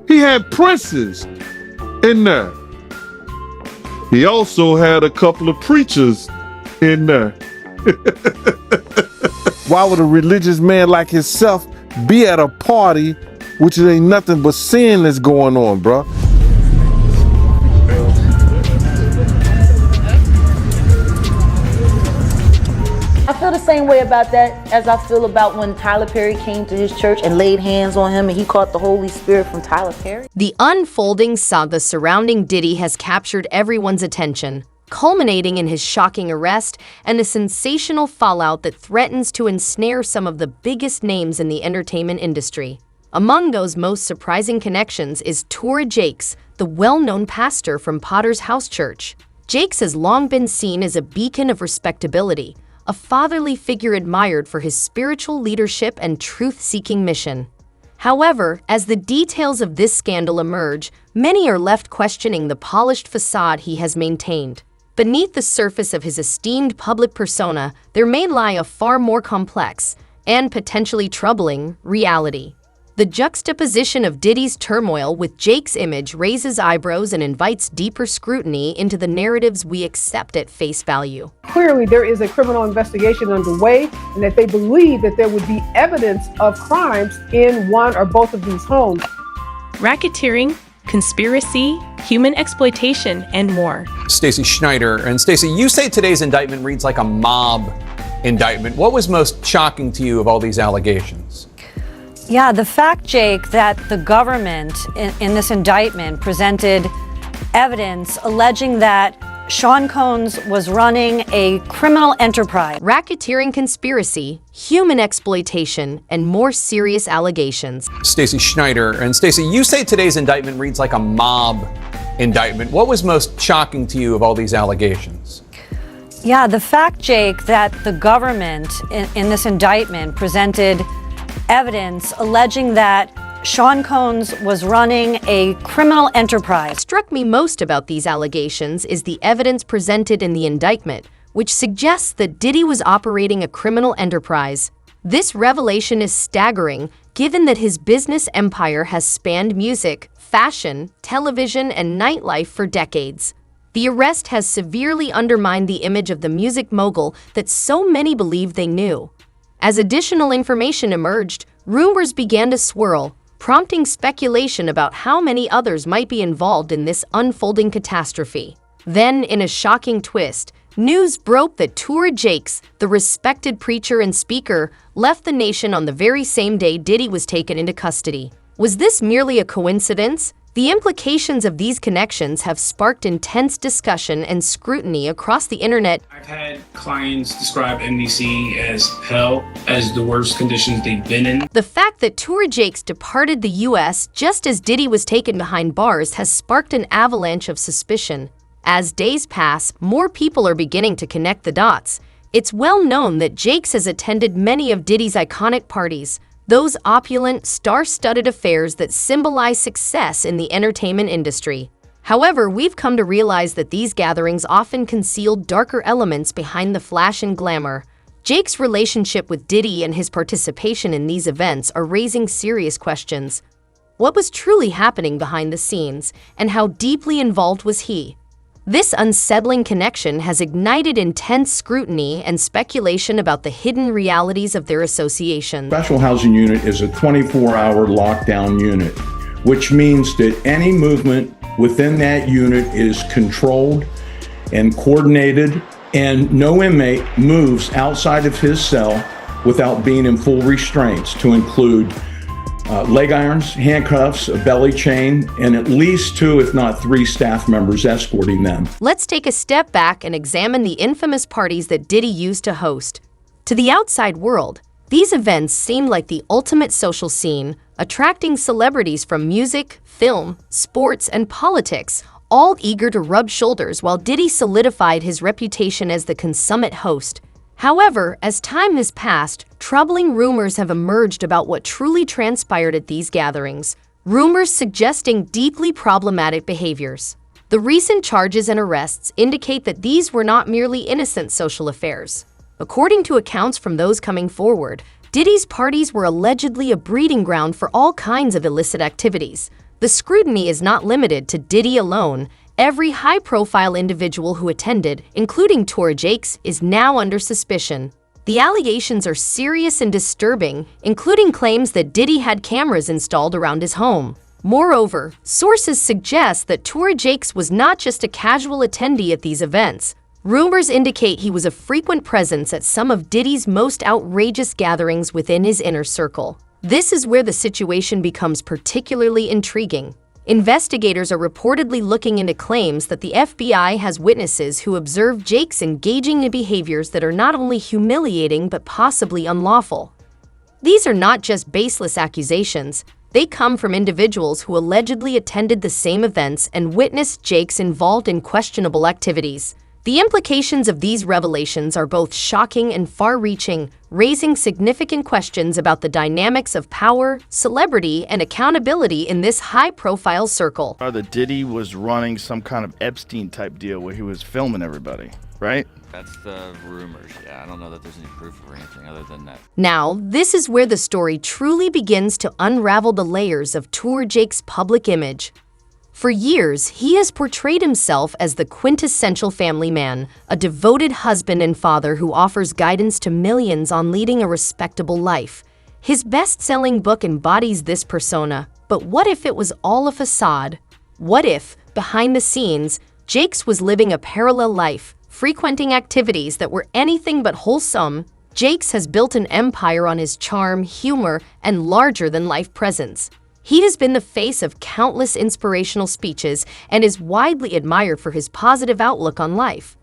He had princes in there. He also had a couple of preachers in there. Why would a religious man like himself be at a party which ain't nothing but sin that's going on, bro? I feel the same way about that as I feel about when Tyler Perry came to his church and laid hands on him and he caught the Holy Spirit from Tyler Perry. The unfolding saga surrounding Diddy has captured everyone's attention, culminating in his shocking arrest and the sensational fallout that threatens to ensnare some of the biggest names in the entertainment industry. Among those most surprising connections is Toura Jakes, the well-known pastor from Potter's House Church. Jakes has long been seen as a beacon of respectability, a fatherly figure admired for his spiritual leadership and truth-seeking mission. However, as the details of this scandal emerge, many are left questioning the polished facade he has maintained. Beneath the surface of his esteemed public persona, there may lie a far more complex and potentially troubling reality. The juxtaposition of Diddy's turmoil with Jake's image raises eyebrows and invites deeper scrutiny into the narratives we accept at face value. Clearly, there is a criminal investigation underway, and that they believe that there would be evidence of crimes in one or both of these homes. Racketeering, conspiracy, human exploitation, and more. Stacey Schneider. And Stacey, you say today's indictment reads like a mob indictment. What was most shocking to you of all these allegations? Yeah, the fact, Jake, that the government in this indictment presented evidence alleging that Sean Combs was running a criminal enterprise. Racketeering, conspiracy, human exploitation, and more serious allegations. Stacey Schneider. And Stacey, you say today's indictment reads like a mob indictment. What was most shocking to you of all these allegations? Yeah, the fact, Jake, that the government in this indictment presented evidence alleging that Sean Combs was running a criminal enterprise. What struck me most about these allegations is the evidence presented in the indictment, which suggests that Diddy was operating a criminal enterprise. This revelation is staggering, given that his business empire has spanned music, fashion, television, and nightlife for decades. The arrest has severely undermined the image of the music mogul that so many believed they knew. As additional information emerged, rumors began to swirl, prompting speculation about how many others might be involved in this unfolding catastrophe. Then, in a shocking twist, news broke that Toura Jakes, the respected preacher and speaker, left the nation on the very same day Diddy was taken into custody. Was this merely a coincidence? The implications of these connections have sparked intense discussion and scrutiny across the internet. I've had clients describe NBC as hell, as the worst conditions they've been in. The fact that Toura Jakes departed the U.S. just as Diddy was taken behind bars has sparked an avalanche of suspicion. As days pass, more people are beginning to connect the dots. It's well known that Jakes has attended many of Diddy's iconic parties, those opulent, star-studded affairs that symbolize success in the entertainment industry. However, we've come to realize that these gatherings often conceal darker elements behind the flash and glamour. Jake's relationship with Diddy and his participation in these events are raising serious questions. What was truly happening behind the scenes, and how deeply involved was he? This unsettling connection has ignited intense scrutiny and speculation about the hidden realities of their association. Special housing unit is a 24-hour lockdown unit, which means that any movement within that unit is controlled and coordinated, and no inmate moves outside of his cell without being in full restraints, to include leg irons, handcuffs, a belly chain, and at least 2, if not 3 staff members escorting them. Let's take a step back and examine the infamous parties that Diddy used to host. To the outside world, these events seem like the ultimate social scene, attracting celebrities from music, film, sports, and politics, all eager to rub shoulders while Diddy solidified his reputation as the consummate host. However, as time has passed, troubling rumors have emerged about what truly transpired at these gatherings, rumors suggesting deeply problematic behaviors. The recent charges and arrests indicate that these were not merely innocent social affairs. According to accounts from those coming forward, Diddy's parties were allegedly a breeding ground for all kinds of illicit activities. The scrutiny is not limited to Diddy alone. Every high-profile individual who attended, including Tory Jakes, is now under suspicion. The allegations are serious and disturbing, including claims that Diddy had cameras installed around his home. Moreover, sources suggest that Tory Jakes was not just a casual attendee at these events. Rumors indicate he was a frequent presence at some of Diddy's most outrageous gatherings within his inner circle. This is where the situation becomes particularly intriguing. Investigators are reportedly looking into claims that the FBI has witnesses who observed Jakes engaging in behaviors that are not only humiliating but possibly unlawful. These are not just baseless accusations. They come from individuals who allegedly attended the same events and witnessed Jakes involved in questionable activities. The implications of these revelations are both shocking and far-reaching, raising significant questions about the dynamics of power, celebrity, and accountability in this high-profile circle. That Diddy was running some kind of Epstein-type deal where he was filming everybody, right? That's the rumors. Yeah, I don't know that there's any proof or anything other than that. Now, this is where the story truly begins to unravel the layers of Tory Jakes' public image. For years, he has portrayed himself as the quintessential family man, a devoted husband and father who offers guidance to millions on leading a respectable life. His best-selling book embodies this persona, but what if it was all a facade? What if, behind the scenes, Jakes was living a parallel life, frequenting activities that were anything but wholesome? Jakes has built an empire on his charm, humor, and larger-than-life presence. He has been the face of countless inspirational speeches and is widely admired for his positive outlook on life.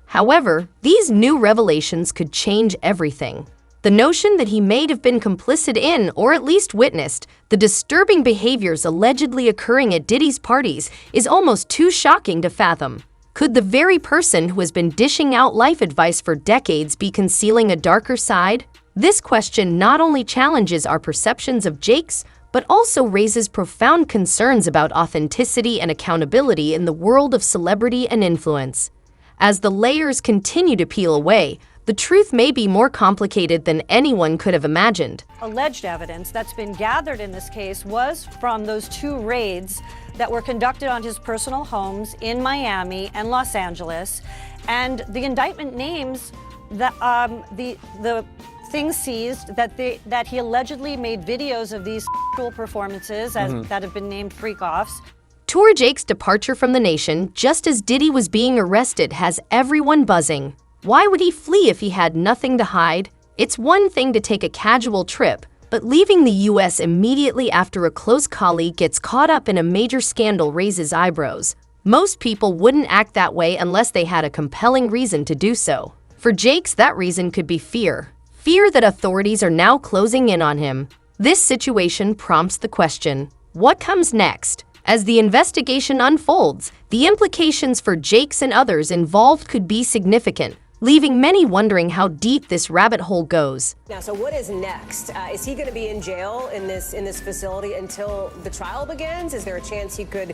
However, these new revelations could change everything. The notion that he may have been complicit in, or at least witnessed, the disturbing behaviors allegedly occurring at Diddy's parties is almost too shocking to fathom. Could the very person who has been dishing out life advice for decades be concealing a darker side? This question not only challenges our perceptions of Jakes, but also raises profound concerns about authenticity and accountability in the world of celebrity and influence. As the layers continue to peel away, the truth may be more complicated than anyone could have imagined. Alleged evidence that's been gathered in this case was from those 2 raids that were conducted on his personal homes in Miami and Los Angeles, and the indictment names the things seized that he allegedly made videos of these sexual performances that have been named freak-offs. Tory Jakes' departure from the nation, just as Diddy was being arrested, has everyone buzzing. Why would he flee if he had nothing to hide? It's one thing to take a casual trip, but leaving the U.S. immediately after a close colleague gets caught up in a major scandal raises eyebrows. Most people wouldn't act that way unless they had a compelling reason to do so. For Jakes, that reason could be fear. Fear that authorities are now closing in on him. This situation prompts the question, what comes next? As the investigation unfolds, the implications for Jakes and others involved could be significant, leaving many wondering how deep this rabbit hole goes. Now, so what is next? Is he going to be in jail in this facility until the trial begins? Is there a chance he could,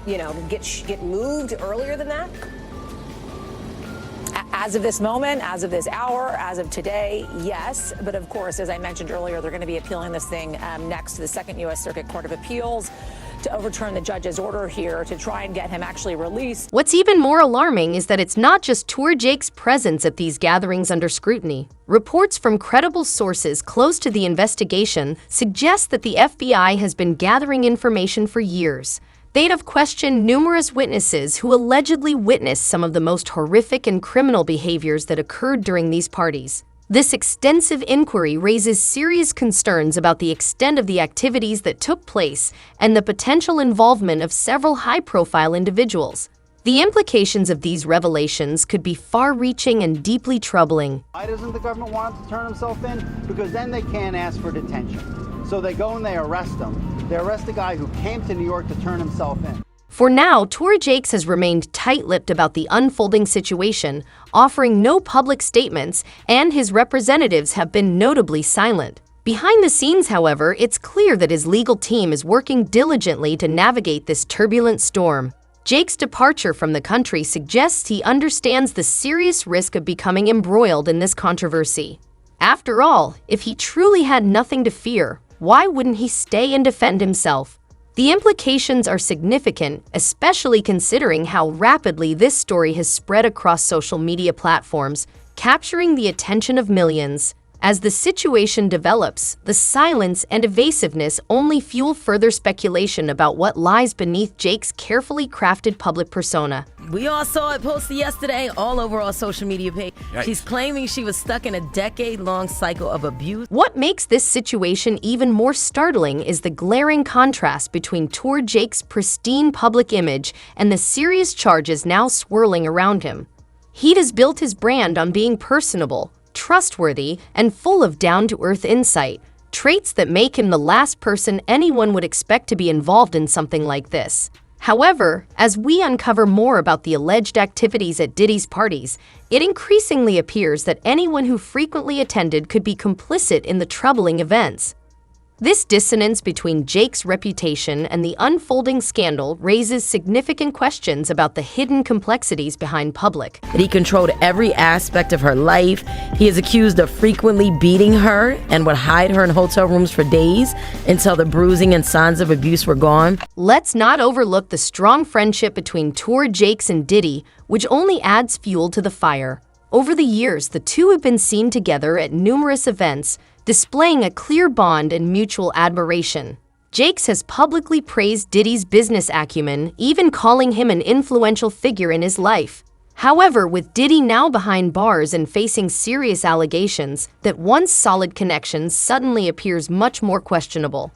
get moved earlier than that? As of this moment, as of this hour, as of today, yes. But of course, as I mentioned earlier, they're going to be appealing this thing next to the Second U.S. Circuit Court of Appeals to overturn the judge's order here to try and get him actually released. What's even more alarming is that it's not just Tory Jakes' presence at these gatherings under scrutiny. Reports from credible sources close to the investigation suggest that the FBI has been gathering information for years. They'd have questioned numerous witnesses who allegedly witnessed some of the most horrific and criminal behaviors that occurred during these parties. This extensive inquiry raises serious concerns about the extent of the activities that took place and the potential involvement of several high-profile individuals. The implications of these revelations could be far-reaching and deeply troubling. Why doesn't the government want him to turn himself in? Because then they can't ask for detention. So they go and they arrest him. They arrest a guy who came to New York to turn himself in. For now, Tory Jakes has remained tight-lipped about the unfolding situation, offering no public statements, and his representatives have been notably silent. Behind the scenes, however, it's clear that his legal team is working diligently to navigate this turbulent storm. Jakes' departure from the country suggests he understands the serious risk of becoming embroiled in this controversy. After all, if he truly had nothing to fear, why wouldn't he stay and defend himself? The implications are significant, especially considering how rapidly this story has spread across social media platforms, capturing the attention of millions. As the situation develops, the silence and evasiveness only fuel further speculation about what lies beneath Jake's carefully crafted public persona. We all saw it posted yesterday all over our social media page. Yikes. She's claiming she was stuck in a decade-long cycle of abuse. What makes this situation even more startling is the glaring contrast between Tour Jake's pristine public image and the serious charges now swirling around him. He has built his brand on being personable, trustworthy, and full of down-to-earth insight, traits that make him the last person anyone would expect to be involved in something like this. However, as we uncover more about the alleged activities at Diddy's parties, it increasingly appears that anyone who frequently attended could be complicit in the troubling events. This dissonance between Jake's reputation and the unfolding scandal raises significant questions about the hidden complexities behind public. He controlled every aspect of her life. He is accused of frequently beating her and would hide her in hotel rooms for days until the bruising and signs of abuse were gone. Let's not overlook the strong friendship between Tour Jakes and Diddy, which only adds fuel to the fire. Over the years, the two have been seen together at numerous events, displaying a clear bond and mutual admiration. Jakes has publicly praised Diddy's business acumen, even calling him an influential figure in his life. However, with Diddy now behind bars and facing serious allegations, that once solid connections suddenly appears much more questionable.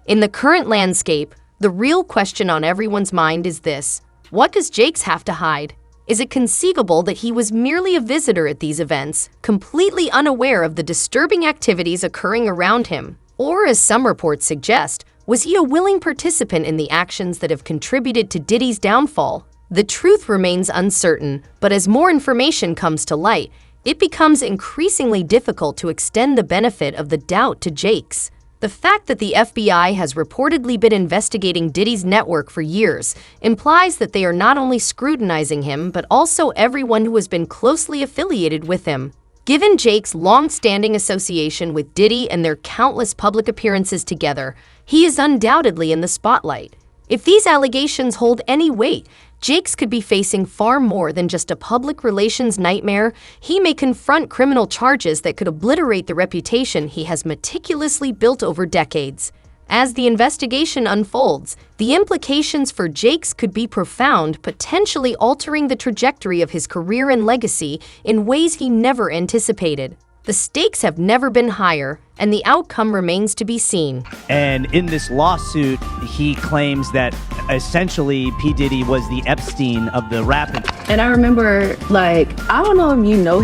In the current landscape, the real question on everyone's mind is this: what does Jakes have to hide? Is it conceivable that he was merely a visitor at these events, completely unaware of the disturbing activities occurring around him? Or, as some reports suggest, was he a willing participant in the actions that have contributed to Diddy's downfall? The truth remains uncertain, but as more information comes to light, it becomes increasingly difficult to extend the benefit of the doubt to Jakes. The fact that the FBI has reportedly been investigating Diddy's network for years implies that they are not only scrutinizing him, but also everyone who has been closely affiliated with him. Given Jake's long-standing association with Diddy and their countless public appearances together, he is undoubtedly in the spotlight. If these allegations hold any weight, Jakes could be facing far more than just a public relations nightmare. He may confront criminal charges that could obliterate the reputation he has meticulously built over decades. As the investigation unfolds, the implications for Jakes could be profound, potentially altering the trajectory of his career and legacy in ways he never anticipated. The stakes have never been higher, and the outcome remains to be seen. And in this lawsuit, he claims that essentially P. Diddy was the Epstein of the rap. And I remember, I don't know if you know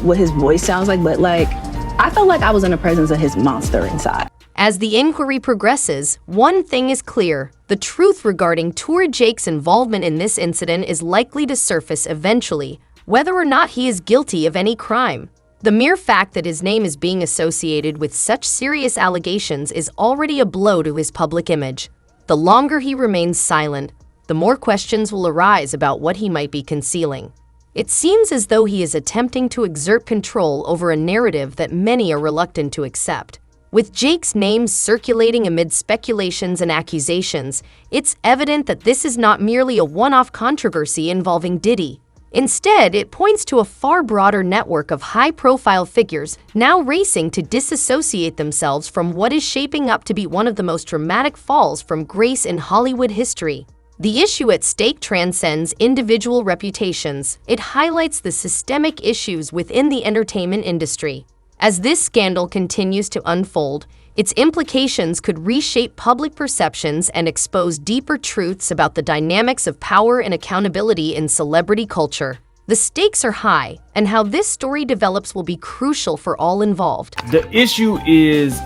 what his voice sounds like, but I felt like I was in the presence of his monster inside. As the inquiry progresses, one thing is clear: the truth regarding Tour Jake's involvement in this incident is likely to surface eventually, whether or not he is guilty of any crime. The mere fact that his name is being associated with such serious allegations is already a blow to his public image. The longer he remains silent, the more questions will arise about what he might be concealing. It seems as though he is attempting to exert control over a narrative that many are reluctant to accept. With Jake's name circulating amid speculations and accusations, it's evident that this is not merely a one-off controversy involving Diddy. Instead, it points to a far broader network of high-profile figures now racing to disassociate themselves from what is shaping up to be one of the most dramatic falls from grace in Hollywood history. The issue at stake transcends individual reputations. It highlights the systemic issues within the entertainment industry. As this scandal continues to unfold, its implications could reshape public perceptions and expose deeper truths about the dynamics of power and accountability in celebrity culture. The stakes are high, and how this story develops will be crucial for all involved. The issue is,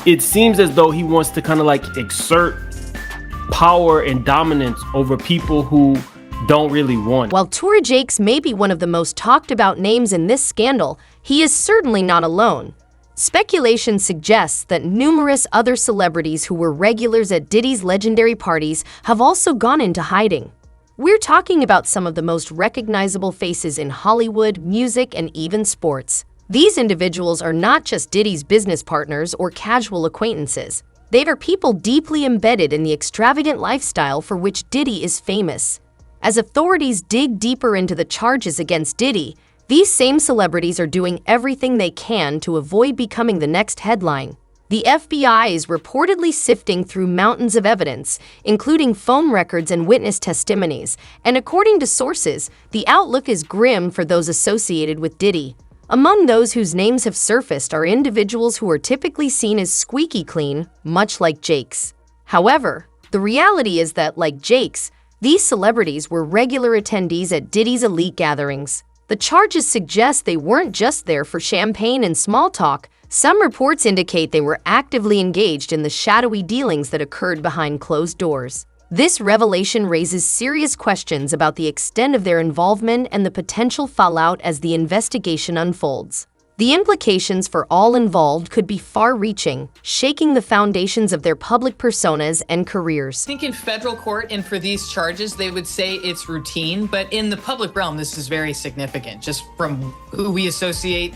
it seems as though he wants to kind of exert power and dominance over people who don't really want. While Tour Jakes may be one of the most talked about names in this scandal, he is certainly not alone. Speculation suggests that numerous other celebrities who were regulars at Diddy's legendary parties have also gone into hiding. We're talking about some of the most recognizable faces in Hollywood, music, and even sports. These individuals are not just Diddy's business partners or casual acquaintances. They are people deeply embedded in the extravagant lifestyle for which Diddy is famous. As authorities dig deeper into the charges against Diddy, these same celebrities are doing everything they can to avoid becoming the next headline. The FBI is reportedly sifting through mountains of evidence, including phone records and witness testimonies, and according to sources, the outlook is grim for those associated with Diddy. Among those whose names have surfaced are individuals who are typically seen as squeaky clean, much like Jake's. However, the reality is that, like Jake's, these celebrities were regular attendees at Diddy's elite gatherings. The charges suggest they weren't just there for champagne and small talk. Some reports indicate they were actively engaged in the shadowy dealings that occurred behind closed doors. This revelation raises serious questions about the extent of their involvement and the potential fallout as the investigation unfolds. The implications for all involved could be far-reaching, shaking the foundations of their public personas and careers. I think in federal court and for these charges, they would say it's routine, but in the public realm, this is very significant, just from who we associate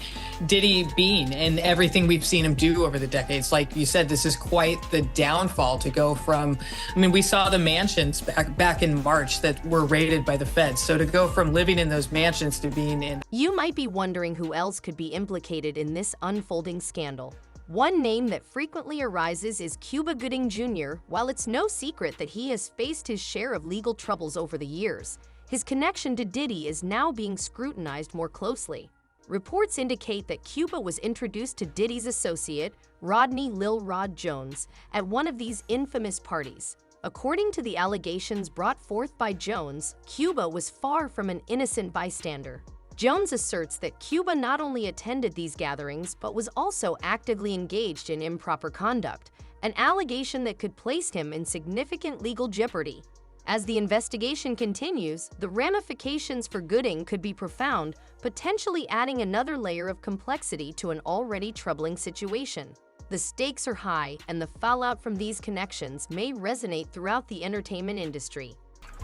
Diddy being and everything we've seen him do over the decades. Like you said, this is quite the downfall to go from, we saw the mansions back in March that were raided by the feds. So to go from living in those mansions to being in... You might be wondering who else could be implicated in this unfolding scandal. One name that frequently arises is Cuba Gooding Jr. While it's no secret that he has faced his share of legal troubles over the years, his connection to Diddy is now being scrutinized more closely. Reports indicate that Cuba was introduced to Diddy's associate, Rodney Lil Rod Jones, at one of these infamous parties. According to the allegations brought forth by Jones, Cuba was far from an innocent bystander. Jones asserts that Cuba not only attended these gatherings, but was also actively engaged in improper conduct, an allegation that could place him in significant legal jeopardy. As the investigation continues, the ramifications for Gooding could be profound, potentially adding another layer of complexity to an already troubling situation. The stakes are high, and the fallout from these connections may resonate throughout the entertainment industry.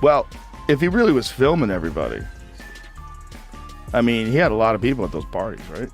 Well, if he really was filming everybody, he had a lot of people at those parties, right?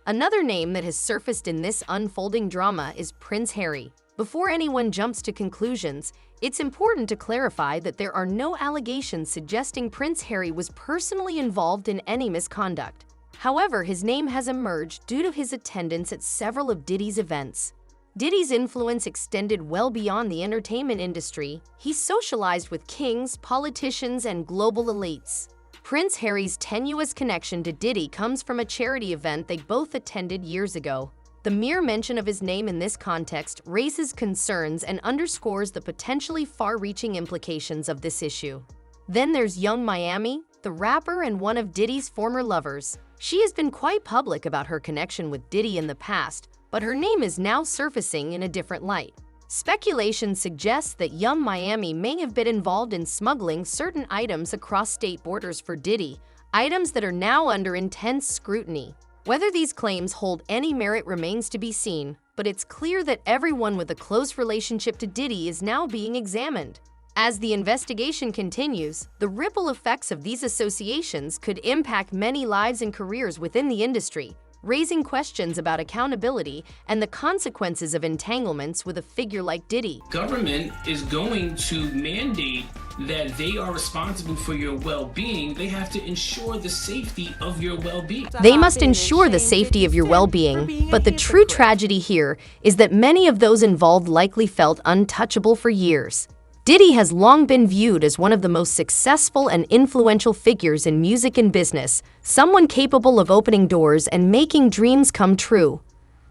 Another name that has surfaced in this unfolding drama is Prince Harry. Before anyone jumps to conclusions, it's important to clarify that there are no allegations suggesting Prince Harry was personally involved in any misconduct. However, his name has emerged due to his attendance at several of Diddy's events. Diddy's influence extended well beyond the entertainment industry. He socialized with kings, politicians, and global elites. Prince Harry's tenuous connection to Diddy comes from a charity event they both attended years ago. The mere mention of his name in this context raises concerns and underscores the potentially far-reaching implications of this issue. Then there's Young Miami, the rapper and one of Diddy's former lovers. She has been quite public about her connection with Diddy in the past, but her name is now surfacing in a different light. Speculation suggests that Young Miami may have been involved in smuggling certain items across state borders for Diddy, items that are now under intense scrutiny. Whether these claims hold any merit remains to be seen, but it's clear that everyone with a close relationship to Diddy is now being examined. As the investigation continues, the ripple effects of these associations could impact many lives and careers within the industry, raising questions about accountability and the consequences of entanglements with a figure like Diddy. Government is going to mandate that they are responsible for your well-being. They have to ensure the safety of your well-being. They must ensure the safety of your well-being, but the true tragedy here is that many of those involved likely felt untouchable for years. Diddy has long been viewed as one of the most successful and influential figures in music and business, someone capable of opening doors and making dreams come true.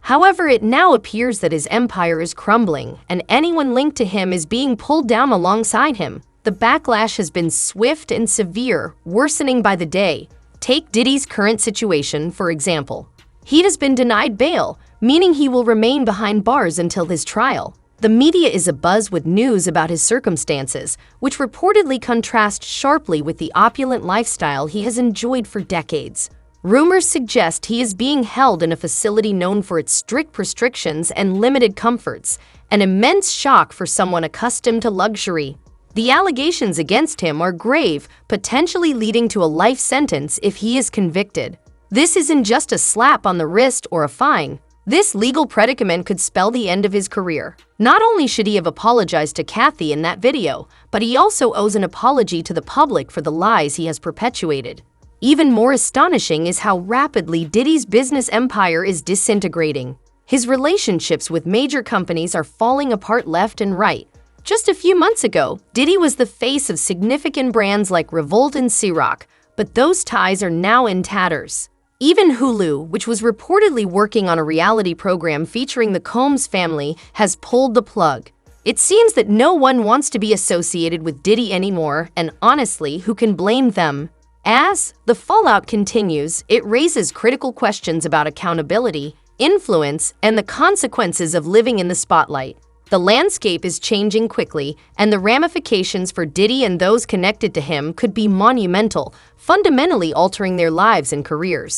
However, it now appears that his empire is crumbling, and anyone linked to him is being pulled down alongside him. The backlash has been swift and severe, worsening by the day. Take Diddy's current situation, for example. He has been denied bail, meaning he will remain behind bars until his trial. The media is abuzz with news about his circumstances, which reportedly contrast sharply with the opulent lifestyle he has enjoyed for decades. Rumors suggest he is being held in a facility known for its strict restrictions and limited comforts, an immense shock for someone accustomed to luxury. The allegations against him are grave, potentially leading to a life sentence if he is convicted. This isn't just a slap on the wrist or a fine. This legal predicament could spell the end of his career. Not only should he have apologized to Kathy in that video, but he also owes an apology to the public for the lies he has perpetuated. Even more astonishing is how rapidly Diddy's business empire is disintegrating. His relationships with major companies are falling apart left and right. Just a few months ago, Diddy was the face of significant brands like Revolt and Ciroc, but those ties are now in tatters. Even Hulu, which was reportedly working on a reality program featuring the Combs family, has pulled the plug. It seems that no one wants to be associated with Diddy anymore, and honestly, who can blame them? As the fallout continues, it raises critical questions about accountability, influence, and the consequences of living in the spotlight. The landscape is changing quickly, and the ramifications for Diddy and those connected to him could be monumental, fundamentally altering their lives and careers.